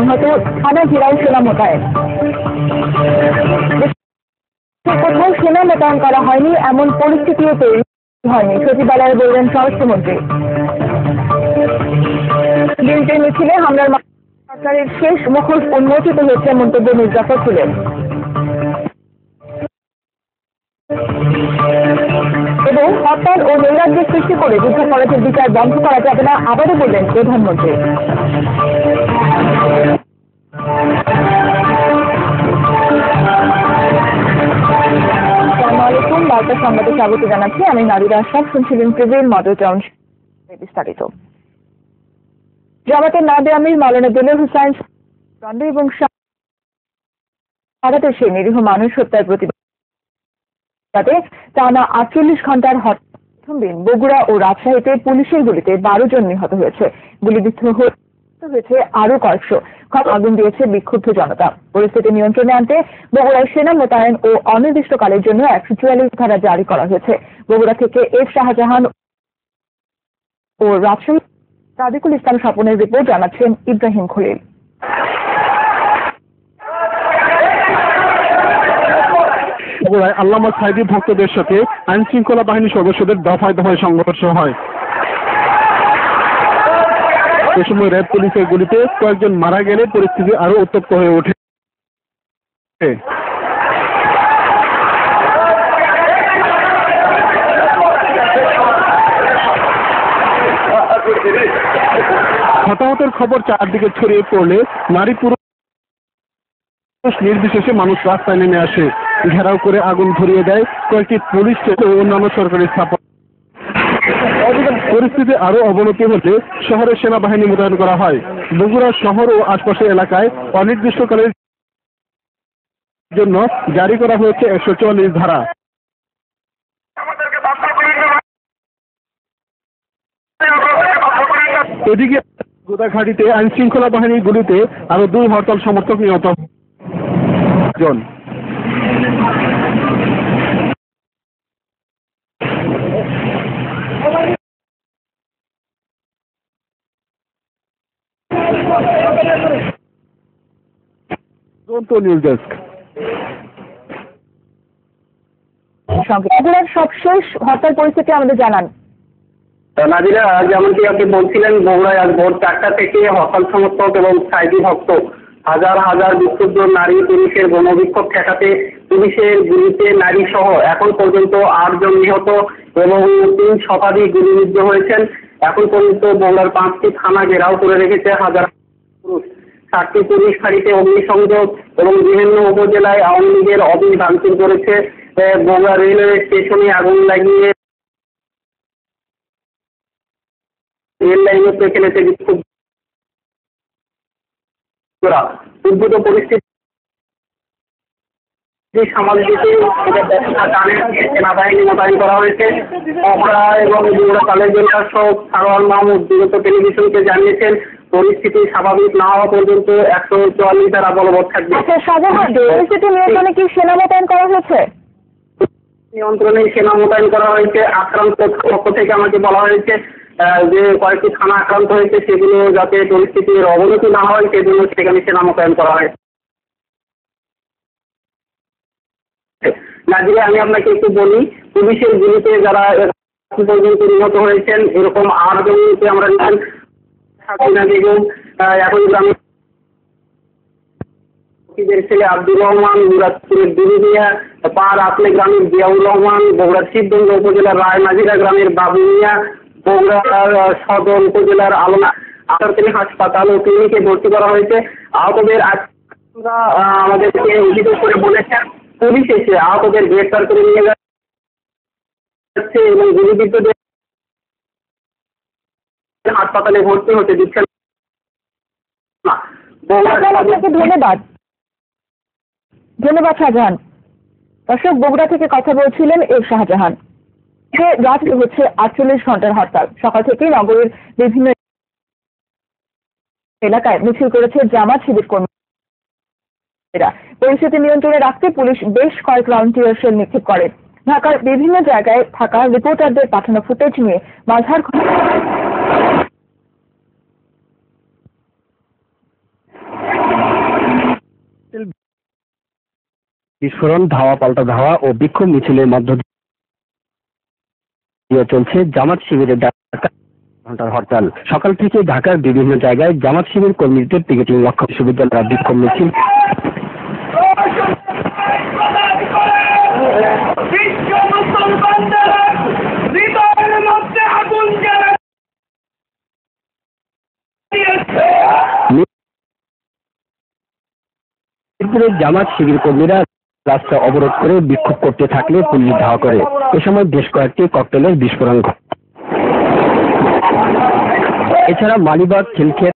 সংহত থানা ঘেরাও সেনা মোতায়েন। কোথাও সেনা মোতায়েন করা হয়নি এমন পরিস্থিতিও তৈরি হয়নি সচিবালয়ে বললেন স্বরাষ্ট্রমন্ত্রী। বিএনপির মিছিলে হামলার সরকারের শেষ মুখোশ উন্মোচিত হয়েছে মন্তব্য মির্জা ফখরুলের। এবং হরতাল ও নৈরাজ্যের সৃষ্টি করে যুদ্ধাপরাধের বিচার বন্ধ করা যাবে না আবারও বললেন প্রধানমন্ত্রী। আসসালামু আলাইকুম, বার্তা সংবাদে স্বাগত জানাচ্ছি আমি নাদিরা আশরাফ। শুনছিলেন প্রিভিউর মডেল টাউন বিস্তারিত। জামাতের নায়েবে আমির মাওলানা দেলোয়ার হোসাইন দণ্ড এবং সারা দেশে নিরীহ মানুষ হত্যার প্রতিবাদে টানা 48 ঘন্টার প্রথম দিন বগুড়া ও রাজশাহীতে পুলিশের গুলিতে 12 জন নিহত হয়েছে। গুলিবিদ্ধ হয়েছে আরো কয়েকশো। আগুন দিয়েছে বিক্ষুব্ধ জনতা। পরিস্থিতি নিয়ন্ত্রণে আনতে বগুড়ায় সেনা মোতায়েন ও অনির্দিষ্টকালের জন্য 144 ধারা জারি করা হয়েছে। বগুড়া থেকে এফ শাহজাহান ও রাজশাহী সাদিকুল ইসলাম স্বপনের রিপোর্ট জানাচ্ছেন ইব্রাহিম খলিল। বগুড়ায় আল্লামা সাঈদী ভক্তদের সাথে আইন শৃঙ্খলা বাহিনীর সদস্যদের দফায় দফায় সংঘর্ষ হয়। এ সময় র্যাব পুলিশের গুলিতে কয়েকজন মারা গেলে পরিস্থিতি আরো উত্তপ্ত হয়ে ওঠে। হতাহতের খবর চারদিকে ছড়িয়ে পড়লে নারী পুরুষ নির্বিশেষে মানুষ রাস্তায় নেমে আসে। ঘেরাও করে আগুন ধরিয়ে দেয় কয়েকটি পুলিশ ও অন্যান্য সরকারি স্থাপনা। পরিস্থিতি আরো অবনতি হলে শহরে সেনাবাহিনী মোতায়েন করা হয়। বগুড়া শহর ও আশপাশের এলাকায় অনির্দিষ্টকালের জন্য জারি করা হয়েছে 144 ধারা। এদিকে গোদাঘাটিতে আইন শৃঙ্খলা বাহিনীর গুলিতে আরো 2 হরতাল সমর্থক নিহত জন। News desk. বগুড়ার সবশেষ হরতাল পরিস্থিতি আমাদের জানান। নাদিরা, যেমনটি আপনি বলছিলেন, বগুড়ায় আজ ভোর 4টা থেকে হরতাল সমর্থক এবং সাঈদী ভক্ত হাজার হাজার বিক্ষুব্ধ নারী পুলিশের গণবিক্ষোভ ঠেকাতে পুলিশের গুলিতে নারী সহ এখন পর্যন্ত 8 জন নিহত এবং 3 শতাধিক গুলিবিদ্ধ হয়েছেন। এখন পর্যন্ত বগুড়ার 5টি থানা ঘেরাও করে রেখেছে হাজার পুরুষ। 7টি পুলিশ ফাঁড়িতে অগ্নিসংযোগ এবং বিভিন্ন উপজেলায় আওয়ামী লীগের অফিস ভাঙচুর করেছে। বগুড়া রেলওয়ে স্টেশনে আগুন লাগিয়ে রেল লাইনে ফেলেছে বিক্ষুব্ধ। উদ্ভূত পরিস্থিতি সামাল দিতে সেনাবাহিনী মোতায়েন করা হয়েছে। বগুড়া এবং বগুড়া কলেজ জেলার সহ সারোয়ার মাহমুদ বিগত টেলিভিশনকে জানিয়েছেন পরিস্থিতি স্বাভাবিক না হওয়া পর্যন্ত 144 ধারা বলবৎ থাকবে। পরিস্থিতি নিয়ন্ত্রণে কি সেনা মোতায়েন করা হয়েছে? নিয়ন্ত্রণে সেনা মোতায়েন করা হয়েছে। আক্রান্ত পক্ষ থেকে আমাকে বলা হয়েছে যে কয়েকটি থানা আক্রান্ত হয়েছে, সেগুলো যাতে পরিস্থিতির অবনতি না হয় সেজন্য সেখানে সেনা মোতায়েন করা হয়। নাজিরে, আমি আপনাকে একটু বলি, পুলিশের গুলিতে যারা পর্যন্ত নিহত হয়েছেন এরকম 8 জনকে আমরা বেগম একই গ্রামের ছেলে আব্দুর রহমান, মুরাদপুরের দিদিয়া পার আপলে গ্রামের জিয়াউর রহমান, বগুড়ার শিবগঞ্জ উপজেলার রায়মাঝিরা গ্রামের বাবু মিয়া, বগুড়া সদর উপজেলার আলনা আসারতলী হাসপাতাল ও ক্লিনিকে ভর্তি করা হয়েছে। আহতদের আমাদেরকে উচিত করে বলেছেন পুলিশ এসে আহতদের গ্রেফতার করে নিয়ে যাচ্ছে এবং গুলিবিদ্ধদের হাসপাতালে ভর্তি হতে দিচ্ছে না। ধন্যবাদ শাহজাহান। দর্শক, বগুড়া থেকে কথা বলছিলেন এফ শাহজাহান। রাত হচ্ছে 48 ঘন্টার হরতাল। সকাল থেকেই নগরের বিভিন্ন এলাকায় মিছিল করেছে জামাত শিবির কর্মীরা। পরিস্থিতি নিয়ন্ত্রণে রাখতে পুলিশ বেশ কয়েক রাউন্ড টিয়ার শেল নিক্ষেপ করে। ঢাকার বিভিন্ন জায়গায় থাকা রিপোর্টারদের পাঠানো ফুটেজ নিয়ে মাঝার বিস্ফোরণ, ধাওয়া পাল্টা ধাওয়া ও বিক্ষোভ মিছিলের মধ্য দিয়ে চলছে জামাত শিবিরের ডাকা ঘন্টার হরতাল। সকাল থেকে ঢাকার বিভিন্ন জায়গায় জামাত শিবির কর্মীদের পিকেটিং লক্ষ্য বিশ্ববিদ্যালয়ের বিক্ষোভ মিছিল মিরপুরের জামাত শিবির কর্মীরা রাস্তা অবরোধ করে বিক্ষোভ করতে থাকলে পুলিশ ধাওয়া করে। এ সময় বেশ কয়েকটি ককটেলের বিস্ফোরণ ঘটে। এছাড়া মালিবাগ, খিলক্ষেত